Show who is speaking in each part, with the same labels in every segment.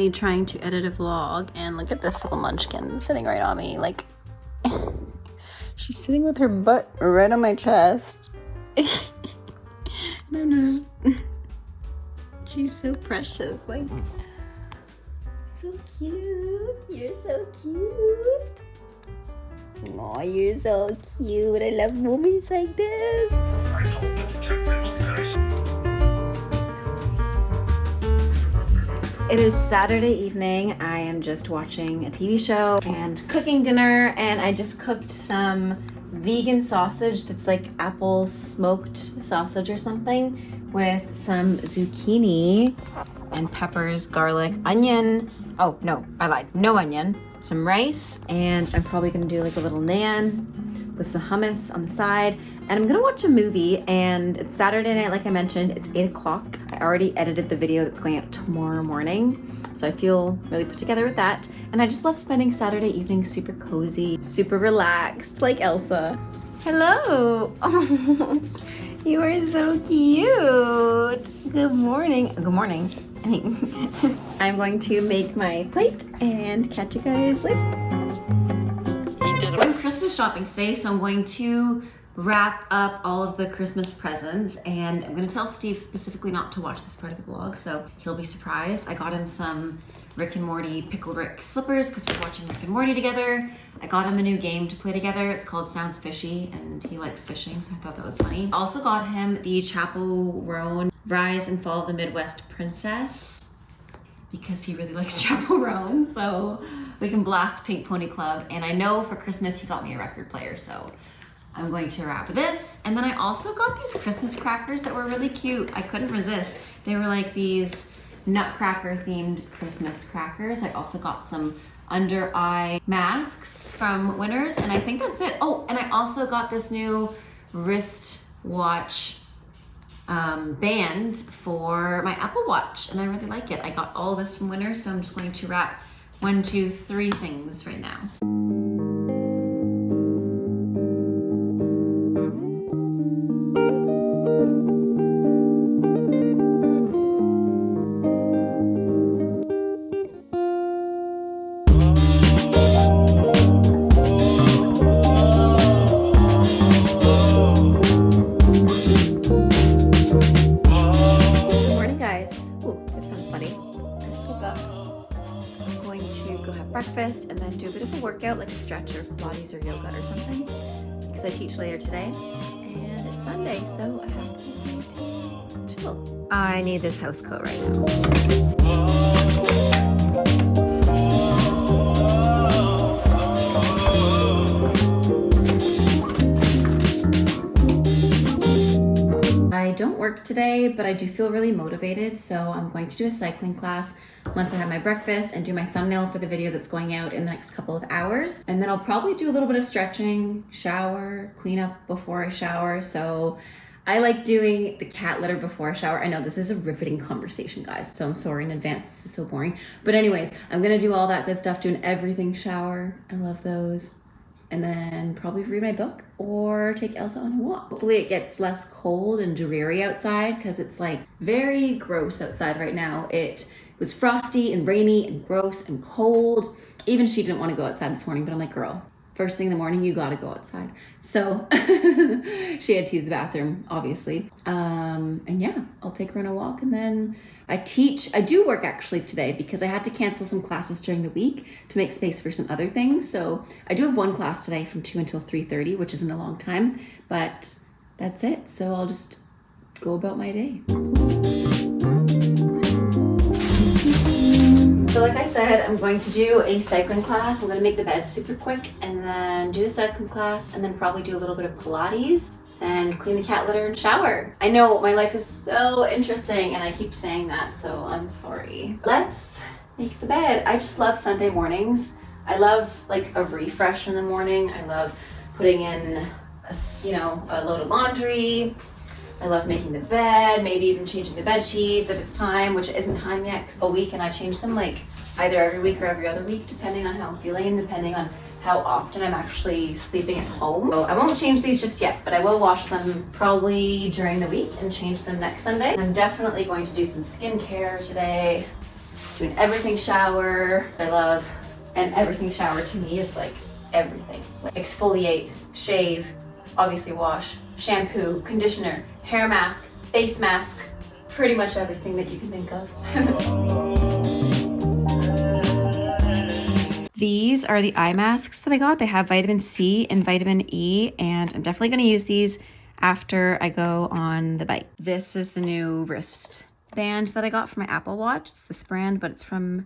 Speaker 1: currently trying to edit a vlog, and look at this little munchkin sitting right on me. Like, she's sitting with her butt right on my chest. And I'm just, she's so precious. Like, so cute. You're so cute. Aw, you're so cute. I love moments like this. It is Saturday evening. I am just watching a TV show and cooking dinner, and I just cooked some vegan sausage that's like apple smoked sausage or something with some zucchini and peppers, garlic, onion. Oh, no, I lied. No onion. Some rice, and I'm probably gonna do like a little naan with some hummus on the side. And I'm gonna watch a movie, and it's Saturday night, like I mentioned. It's 8 o'clock. I already edited the video that's going out tomorrow morning, so I feel really put together with that. And I just love spending Saturday evenings super cozy, super relaxed, like Elsa. Hello. Oh, you are so cute. Good morning. Good morning. I'm going to make my plate and catch you guys later. We're going Christmas shopping today, so I'm going to wrap up all of the Christmas presents, and I'm gonna tell Steve specifically not to watch this part of the vlog, so he'll be surprised. I got him some Rick and Morty Pickle Rick slippers because we're watching Rick and Morty together. I got him a new game to play together. It's called Sounds Fishy, and he likes fishing, so I thought that was funny. I also got him the Chapel Roan Rise and Fall of the Midwest Princess because he really likes Chapel Roan, so we can blast Pink Pony Club. And I know for Christmas he got me a record player, so I'm going to wrap this. And then I also got these Christmas crackers that were really cute. I couldn't resist. They were like these nutcracker themed Christmas crackers. I also got some under eye masks from Winners, and I think that's it. Oh, and I also got this new wrist watch band for my Apple Watch, and I really like it. I got all this from Winners, so I'm just going to wrap 1, 2, 3 things right now. Breakfast and then do a bit of a workout, like a stretch or Pilates or yoga or something, because I teach later today, and it's Sunday, so I have to chill. I need this house coat right now. I don't work today, but I do feel really motivated, so I'm going to do a cycling class once I have my breakfast and do my thumbnail for the video that's going out in the next couple of hours. And then I'll probably do a little bit of stretching, shower, clean up before I shower. So I like doing the cat litter before I shower. I know this is a riveting conversation, guys, so I'm sorry in advance, this is so boring. But anyways, I'm gonna do all that good stuff, doing everything shower. I love those. And then probably read my book or take Elsa on a walk. Hopefully it gets less cold and dreary outside, because it's like very gross outside right now. It was frosty and rainy and gross and cold. Even she didn't want to go outside this morning, but I'm like, girl, first thing in the morning, you gotta go outside. So she had to use the bathroom, obviously. And yeah, I'll take her on a walk, and then I do work actually today because I had to cancel some classes during the week to make space for some other things. So I do have one class today from 2 until 3:30, which isn't a long time, but that's it. So I'll just go about my day. So like I said, I'm going to do a cycling class. I'm going to make the bed super quick and then do the cycling class and then probably do a little bit of Pilates and clean the cat litter and shower. I know my life is so interesting and I keep saying that, so I'm sorry. Let's make the bed. I just love Sunday mornings. I love like a refresh in the morning. I love putting in a load of laundry. I love making the bed, maybe even changing the bed sheets if it's time, which isn't time yet, because a week, and I change them like either every week or every other week, depending on how I'm feeling and depending on how often I'm actually sleeping at home. So I won't change these just yet, but I will wash them probably during the week and change them next Sunday. I'm definitely going to do some skincare today. Doing everything shower, I love. And everything shower to me is like everything. Like exfoliate, shave, obviously wash, shampoo, conditioner, hair mask, face mask, pretty much everything that you can think of. These are the eye masks that I got. They have vitamin C and vitamin E, and I'm definitely gonna use these after I go on the bike. This is the new wrist band that I got for my Apple Watch. It's this brand, but it's from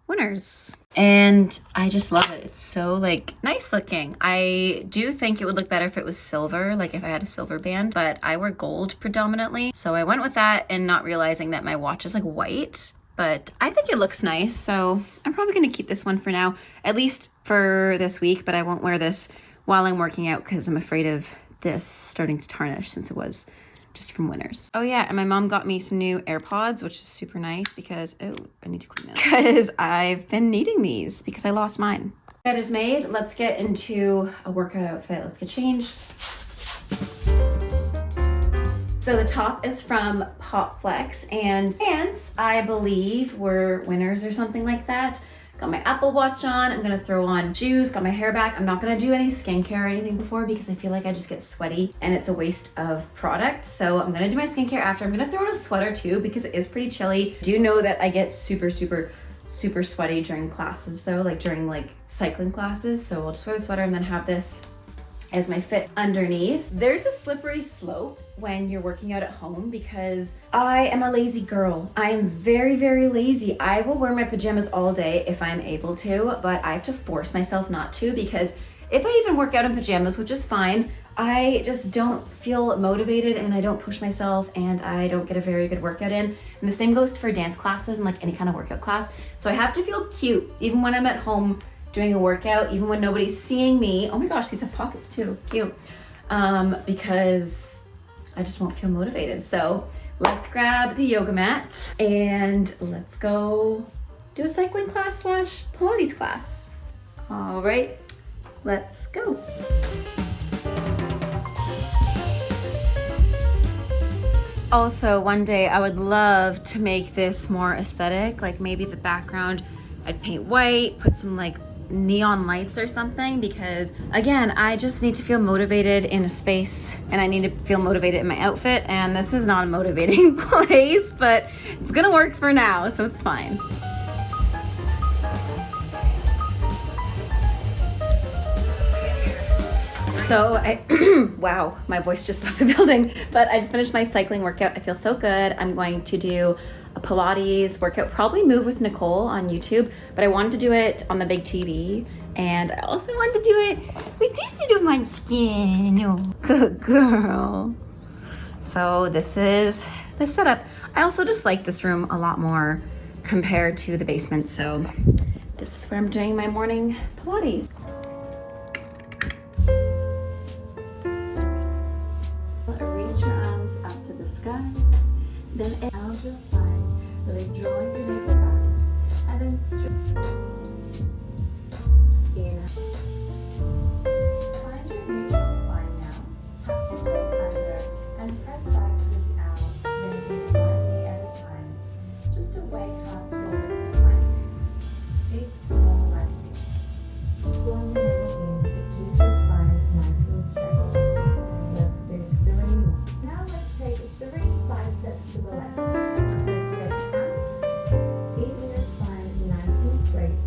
Speaker 1: Winners. And I just love it. It's so like nice looking. I do think it would look better if it was silver, like if I had a silver band, but I wear gold predominantly. So I went with that and not realizing that my watch is like white, but I think it looks nice. So I'm probably gonna keep this one for now, at least for this week, but I won't wear this while I'm working out because I'm afraid of this starting to tarnish since it was just from Winners. Oh yeah, and my mom got me some new AirPods, which is super nice because, oh, I need to clean them. Because I've been needing these because I lost mine. That is made. Let's get into a workout outfit. Let's get changed. So the top is from Pop Flex, and pants, I believe, were Winners or something like that. Got my Apple Watch on. I'm gonna throw on shoes, got my hair back. I'm not gonna do any skincare or anything before because I feel like I just get sweaty and it's a waste of product. So I'm gonna do my skincare after. I'm gonna throw on a sweater too because it is pretty chilly. Do know that I get super sweaty during classes though, like during like cycling classes. So I'll just wear the sweater and then have this as my fit underneath. There's a slippery slope when you're working out at home because I am a lazy girl. I am very lazy. I will wear my pajamas all day if I'm able to, but I have to force myself not to because if I even work out in pajamas, which is fine, I just don't feel motivated and I don't push myself and I don't get a very good workout in. And the same goes for dance classes and like any kind of workout class. So I have to feel cute even when I'm at home doing a workout, even when nobody's seeing me. Oh my gosh, these have pockets too, cute. Because I just won't feel motivated. So let's grab the yoga mat and let's go do a cycling class slash Pilates class. All right, let's go. Also, one day I would love to make this more aesthetic, like maybe the background I'd paint white, put some like neon lights or something, because again, I just need to feel motivated in a space and I need to feel motivated in my outfit, and this is not a motivating place, but it's gonna work for now, so it's fine. So wow, my voice just left the building, but I just finished my cycling workout. I feel so good. I'm going to do a Pilates workout, probably Move with Nicole on YouTube, but I wanted to do it on the big TV, and I also wanted to do it with this little munchkin. Oh, good girl. So this is the setup. I also just like this room a lot more compared to the basement, so this is where I'm doing my morning Pilates. Reach your arms up to the sky, then out your spine, really drawing your navel down, and then straight. Inhale. Find your neutral spine now. Tuck your toes under and press back to the out. Then breathe slightly at a time. Just to wake up forward to plank. Big, small left. Pull your navel in to keep your spine nice and straight. Let's do 3 more. Now let's take 3 side steps to the left. Just get out, keep your spine nice and straight,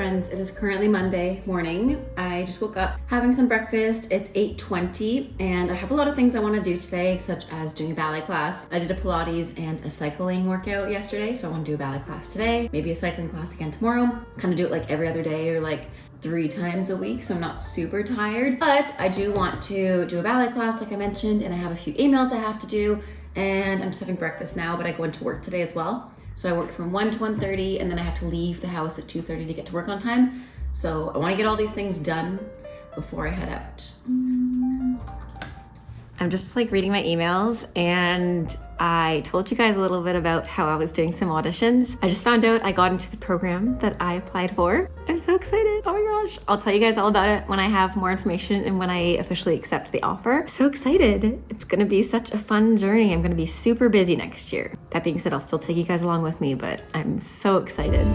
Speaker 1: friends, it is currently Monday morning. I just woke up having some breakfast. It's 8:20 and I have a lot of things I want to do today, such as doing a ballet class. I did a Pilates and a cycling workout yesterday, so I want to do a ballet class today, maybe a cycling class again tomorrow. Kind of do it like every other day or like 3 times a week, so I'm not super tired. But I do want to do a ballet class like I mentioned, and I have a few emails I have to do, and I'm just having breakfast now, but I go into work today as well. So I work from 1 to 1:30 and then I have to leave the house at 2:30 to get to work on time. So I want to get all these things done before I head out. I'm just like reading my emails, and I told you guys a little bit about how I was doing some auditions. I just found out I got into the program that I applied for. I'm so excited. Oh my gosh. I'll tell you guys all about it when I have more information and when I officially accept the offer. So excited. It's gonna be such a fun journey. I'm gonna be super busy next year. That being said, I'll still take you guys along with me, but I'm so excited.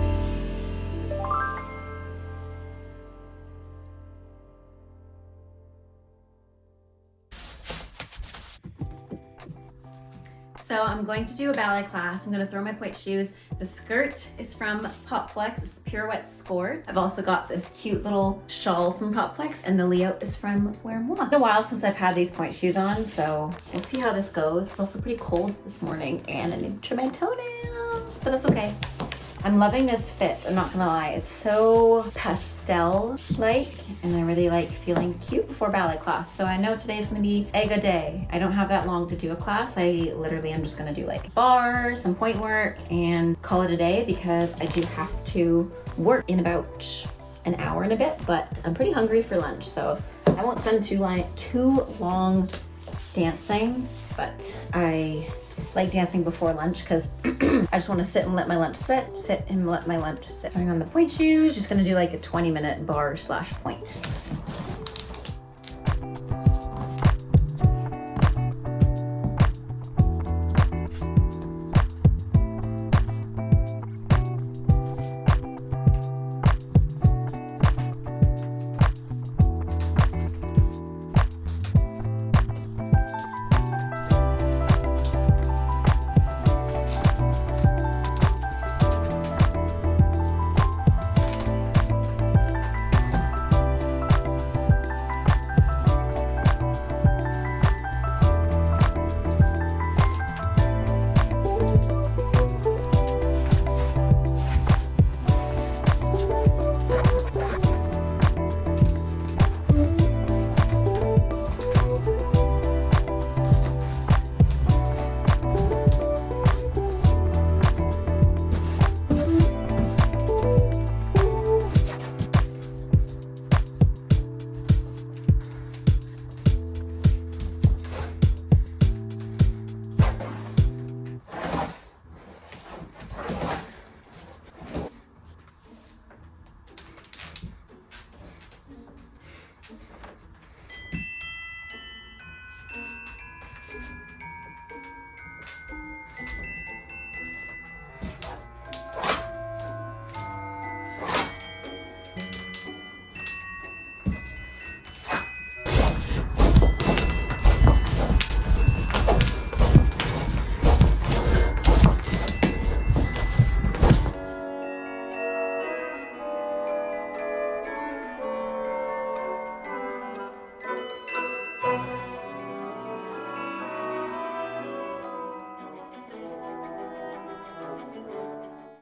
Speaker 1: So I'm going to do a ballet class. I'm gonna throw my pointe shoes. The skirt is from Popflex, it's the Pirouette Skirt. I've also got this cute little shawl from Popflex, and the layout is from Wear Moi. It's been a while since I've had these pointe shoes on, so we'll see how this goes. It's also pretty cold this morning, and I need to trim my toenails, but that's okay. I'm loving this fit, I'm not gonna lie. It's so pastel-like, and I really like feeling cute before ballet class. So I know today's gonna be a good day. I don't have that long to do a class. I literally am just gonna do like bars, some point work, and call it a day because I do have to work in about an hour and a bit, but I'm pretty hungry for lunch, so I won't spend too long dancing, but I like dancing before lunch because I just want to sit and let my lunch sit and let my lunch sit. Putting on the pointe shoes, just gonna do like a 20-minute bar / point.